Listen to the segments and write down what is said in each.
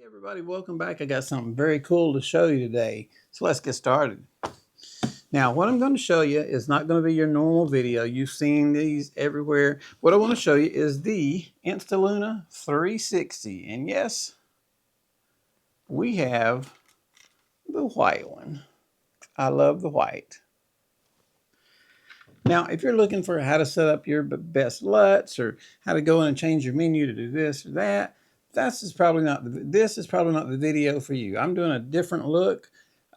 Everybody, welcome back. I got something very cool to show you today. So let's get started. Now, what I'm going to show you is not going to be your normal video. You've seen these everywhere. What I want to show you is the Instaluna 360. And yes, we have the white one. I love the white. Now, if you're looking for how to set up your best LUTs or how to go in and change your menu to do this or that, this is probably not the video for you. I'm doing a different look.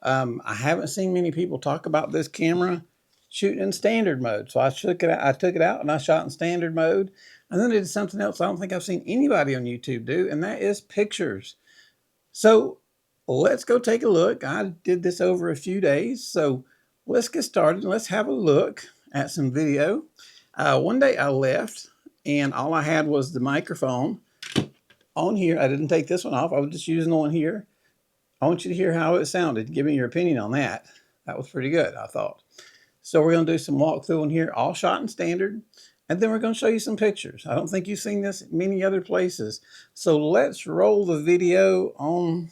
I haven't seen many people talk about this camera shooting in standard mode. So I took it out and I shot in standard mode. And then I did something else I don't think I've seen anybody on YouTube do, and that is pictures. So let's go take a look. I did this over a few days. So let's get started. Let's have a look at some video. One day I left and all I had was the microphone on here. I didn't take this one off. I was just using on here. I want you to hear how it sounded. Give me your opinion on that. That was pretty good, I thought. So we're going to do some walkthrough in here, all shot in standard. And then we're going to show you some pictures. I don't think you've seen this many other places. So let's roll the video on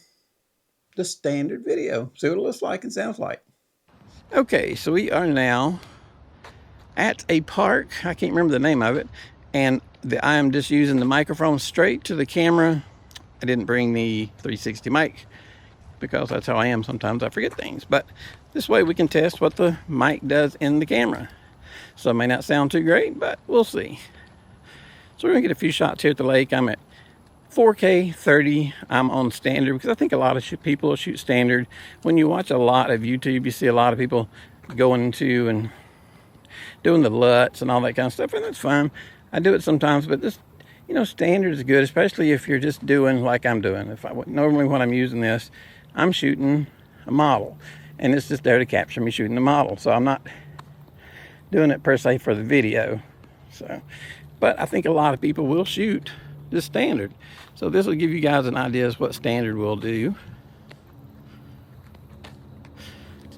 the standard video. See what it looks like and sounds like. Okay, so we are now at a park. I can't remember the name of it. And I am just using the microphone straight to the camera. I didn't bring the 360 mic because that's how I am. Sometimes I forget things. But this way we can test what the mic does in the camera. So it may not sound too great, but we'll see. So we're going to get a few shots here at the lake. I'm at 4K 30. I'm on standard because I think a lot of people will shoot standard. When you watch a lot of YouTube, you see a lot of people going into and doing the LUTs and all that kind of stuff, and that's fine. I do it sometimes, but this, standard is good, especially if you're just doing like I'm doing. Normally when I'm using this, I'm shooting a model, and it's just there to capture me shooting the model. So I'm not doing it per se for the video. But I think a lot of people will shoot this standard. So this will give you guys an idea of what standard will do.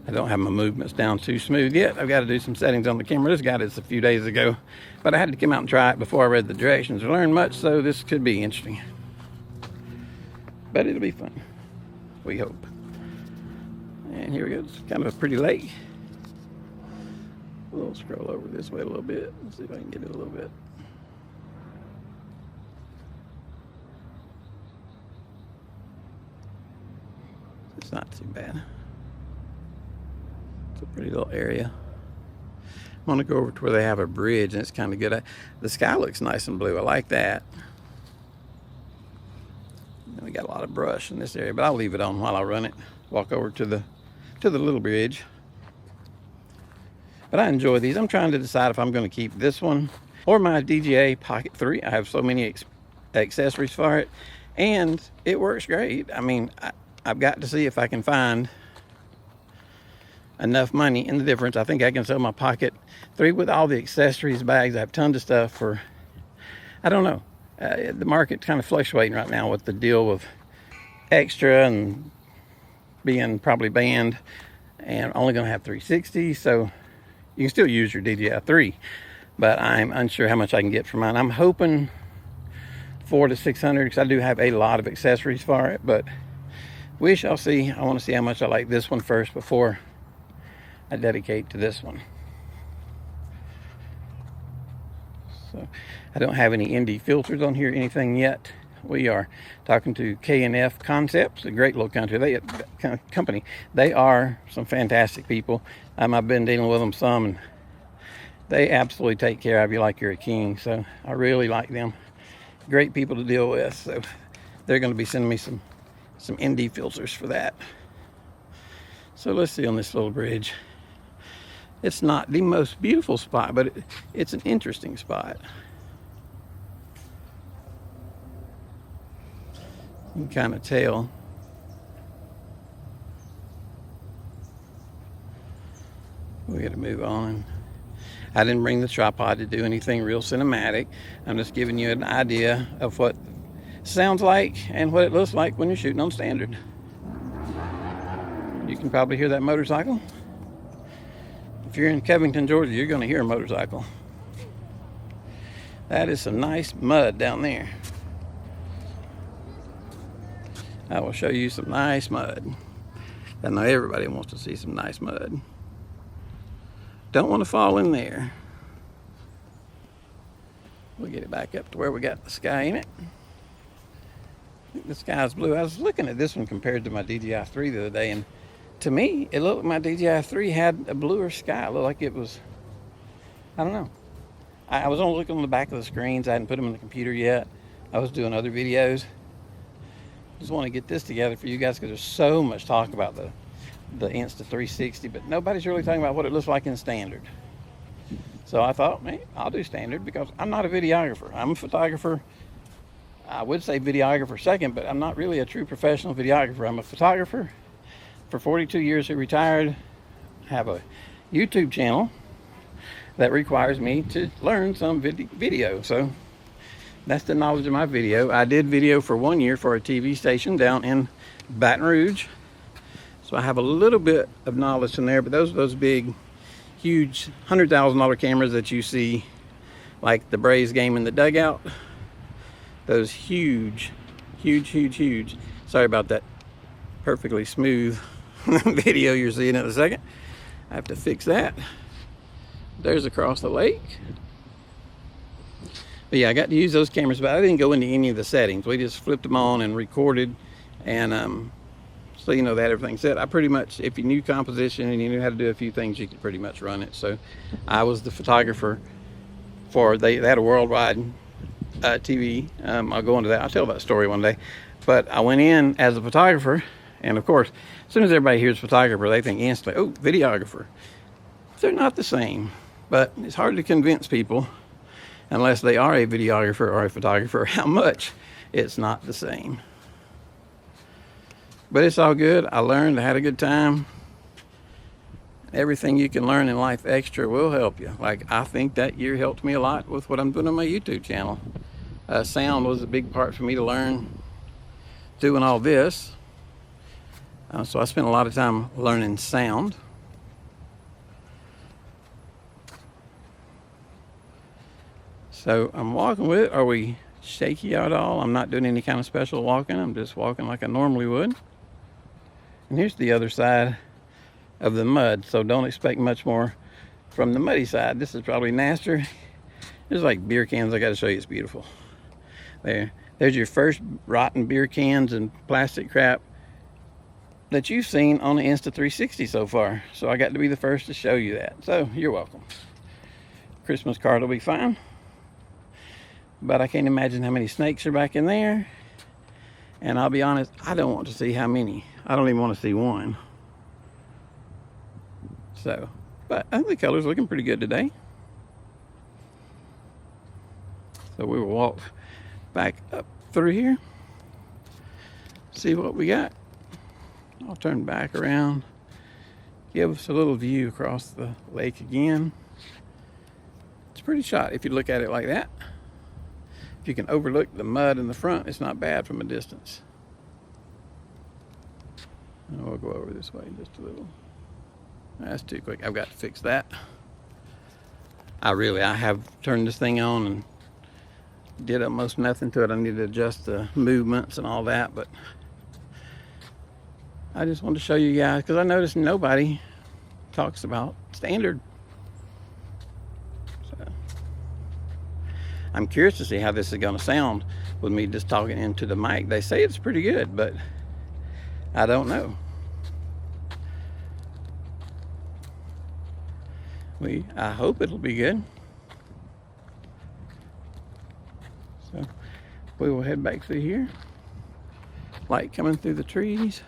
I don't have my movements down too smooth yet. I've got to do some settings on the camera. This got this a few days ago, but I had to come out and try it before I read the directions or learn much, so this could be interesting. But it'll be fun, we hope. And here we go. It's kind of a pretty lake. We'll scroll over this way a little bit. Let's see if I can get it a little bit. It's not too bad. It's a pretty little area. I'm going to go over to where they have a bridge, and it's kind of good. The sky looks nice and blue. I like that. And we got a lot of brush in this area, but I'll leave it on while I run it. Walk over to the little bridge. But I enjoy these. I'm trying to decide if I'm going to keep this one or my DJI Pocket 3. I have so many accessories for it, and it works great. I mean, I've got to see if I can find enough money in the difference. I think I can sell my Pocket 3 with all the accessories, bags. I have tons of stuff for, I don't know. The market's kind of fluctuating right now with the deal with extra and being probably banned, and only going to have 360. So you can still use your DJI 3, but I'm unsure how much I can get for mine. I'm hoping 400 to 600 because I do have a lot of accessories for it, but we shall see. I want to see how much I like this one first before I dedicate to this one. So I don't have any indie filters on here, anything yet. We are talking to K&F Concepts, a great little company. They are some fantastic people. I've been dealing with them some, and they absolutely take care of you like you're a king. So I really like them. Great people to deal with. So they're going to be sending me some indie filters for that. So let's see on this little bridge. It's not the most beautiful spot, but it's an interesting spot. You can kind of tell. We got to move on. I didn't bring the tripod to do anything real cinematic. I'm just giving you an idea of what it sounds like and what it looks like when you're shooting on standard. You can probably hear that motorcycle. If you're in Covington, Georgia, you're going to hear a motorcycle. That is some nice mud down there. I will show you some nice mud. I know everybody wants to see some nice mud. Don't want to fall in there. We'll get it back up to where we got the sky in it. I think the sky's blue. I was looking at this one compared to my DJI-3 the other day, and to me, it looked like my DJI-3 had a bluer sky. It looked like it was, I don't know. I was only looking on the back of the screens. I hadn't put them in the computer yet. I was doing other videos. Just want to get this together for you guys because there's so much talk about the Insta 360, but nobody's really talking about what it looks like in standard. So I thought, man, I'll do standard because I'm not a videographer. I'm a photographer. I would say videographer second, but I'm not really a true professional videographer. I'm a photographer for 42 years who retired. I have a YouTube channel that requires me to learn some video. So that's the knowledge of my video. I did video for 1 year for a TV station down in Baton Rouge. So I have a little bit of knowledge in there, but those big, huge $100,000 cameras that you see, like the Braves game in the dugout, those huge, sorry about that perfectly smooth video you're seeing in a second. I have to fix that. There's across the lake. But yeah, I got to use those cameras, but I didn't go into any of the settings. We just flipped them on and recorded, and so you know that everything's set. I pretty much, if you knew composition and you knew how to do a few things, you could pretty much run it. So I was the photographer for, they had a worldwide TV. I'll go into that. I'll tell that story one day. But I went in as a photographer, and of course, as soon as everybody hears photographer, they think instantly, oh, videographer. They're not the same, but it's hard to convince people, unless they are a videographer or a photographer, how much it's not the same. But it's all good. I learned, I had a good time. Everything you can learn in life extra will help you. Like, I think that year helped me a lot with what I'm doing on my YouTube channel. Sound was a big part for me to learn doing all this. So I spent a lot of time learning sound. So I'm walking with it. Are we shaky at all? I'm not doing any kind of special walking. I'm just walking like I normally would. And here's the other side of the mud, so don't expect much more from the muddy side. This is probably nastier. There's like beer cans. I got to show you. It's beautiful. There's your first rotten beer cans and plastic crap that you've seen on the Insta 360 so far. So I got to be the first to show you that. So you're welcome. Christmas card will be fine. But I can't imagine how many snakes are back in there. And I'll be honest, I don't want to see how many. I don't even want to see one. So, but I think the color's looking pretty good today. So we will walk back up through here, see what we got. I'll turn back around, give us a little view across the lake again. It's a pretty shot if you look at it like that. If you can overlook the mud in the front, it's not bad from a distance. And we'll go over this way just a little. That's too quick. I've got to fix that. I have turned this thing on and did almost nothing to it. I need to adjust the movements and all that, but I just wanted to show you guys because I noticed nobody talks about standard. So I'm curious to see how this is going to sound with me just talking into the mic. They say it's pretty good, but I don't know. I hope it'll be good. So we will head back through here. Light coming through the trees.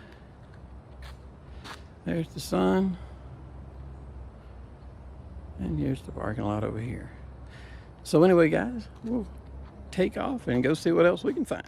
There's the sun. And here's the parking lot over here. So anyway, guys, we'll take off and go see what else we can find.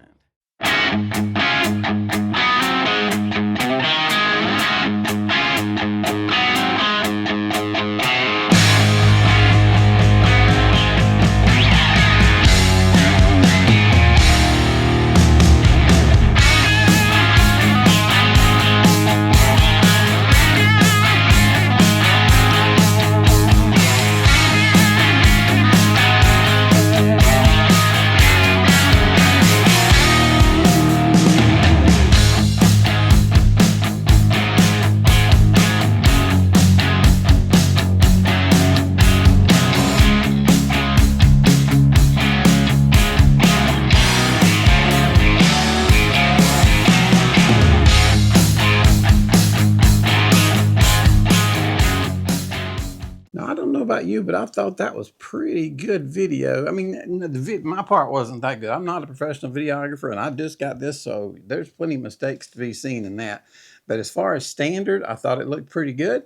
know about you, but I thought that was pretty good video. I mean, my part wasn't that good. I'm not a professional videographer, and I just got this, so there's plenty of mistakes to be seen in that. But as far as standard, I thought it looked pretty good.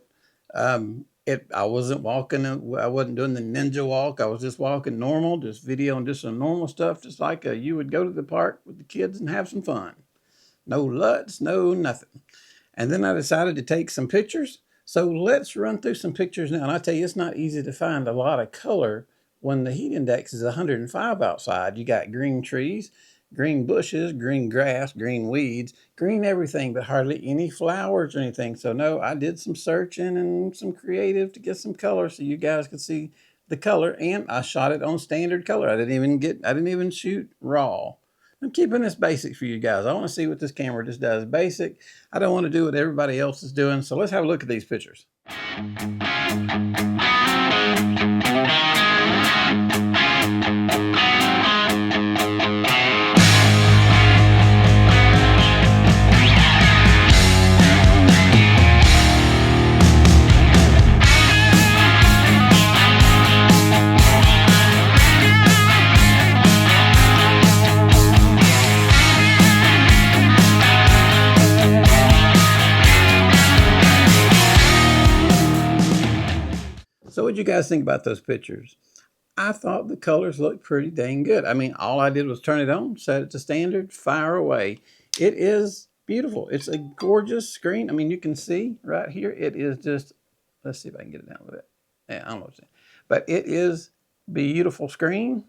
I wasn't walking, I wasn't doing the ninja walk. I was just walking normal, just videoing just some normal stuff, just like you would go to the park with the kids and have some fun. No LUTs, no nothing. And then I decided to take some pictures. So let's run through some pictures now. And I tell you, it's not easy to find a lot of color when the heat index is 105 outside. You got green trees, green bushes, green grass, green weeds, green everything, but hardly any flowers or anything. So no, I did some searching and some creative to get some color so you guys could see the color. And I shot it on standard color. I didn't even shoot raw. I'm keeping this basic for you guys. I want to see what this camera just does basic. I don't want to do what everybody else is doing. So let's have a look at these pictures. So what'd you guys think about those pictures? I thought the colors looked pretty dang good. I mean, all I did was turn it on, set it to standard, fire away. It is beautiful. It's a gorgeous screen. I mean, you can see right here, it is just, let's see if I can get it down a little bit. Yeah, I don't know what I'm saying. But it is beautiful screen.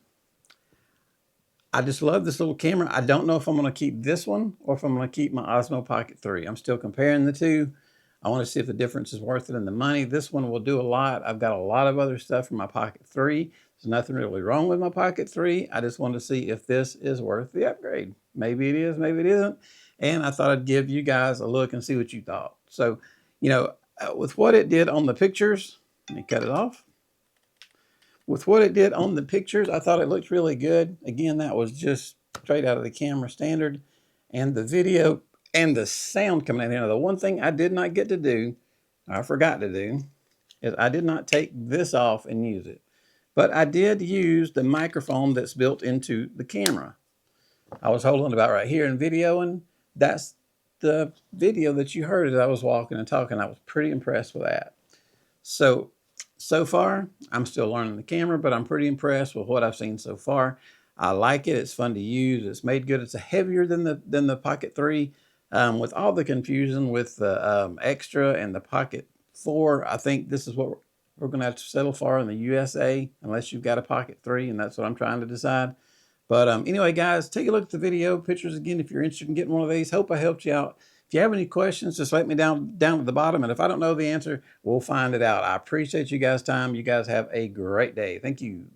I just love this little camera. I don't know if I'm going to keep this one or if I'm going to keep my Osmo Pocket 3. I'm still comparing the two. I want to see if the difference is worth it in the money. This one will do a lot. I've got a lot of other stuff in my Pocket 3. There's nothing really wrong with my Pocket 3. I just wanted to see if this is worth the upgrade. Maybe it is, maybe it isn't. And I thought I'd give you guys a look and see what you thought. So, you know, with what it did on the pictures, let me cut it off. With what it did on the pictures, I thought it looked really good. Again, that was just straight out of the camera standard. And the video and the sound coming in here. Now, the one thing I did not get to do, I forgot to do, is I did not take this off and use it. But I did use the microphone that's built into the camera. I was holding it about right here and videoing. That's the video that you heard as I was walking and talking. I was pretty impressed with that. So far, I'm still learning the camera, but I'm pretty impressed with what I've seen so far. I like it. It's fun to use. It's made good. It's heavier than the Pocket 3. With all the confusion with the Extra and the Pocket 4, I think this is what we're going to have to settle for in the USA, unless you've got a Pocket 3, and that's what I'm trying to decide. But anyway, guys, take a look at the video pictures again if you're interested in getting one of these. Hope I helped you out. If you have any questions, just let me down at the bottom. And if I don't know the answer, we'll find it out. I appreciate you guys' time. You guys have a great day. Thank you.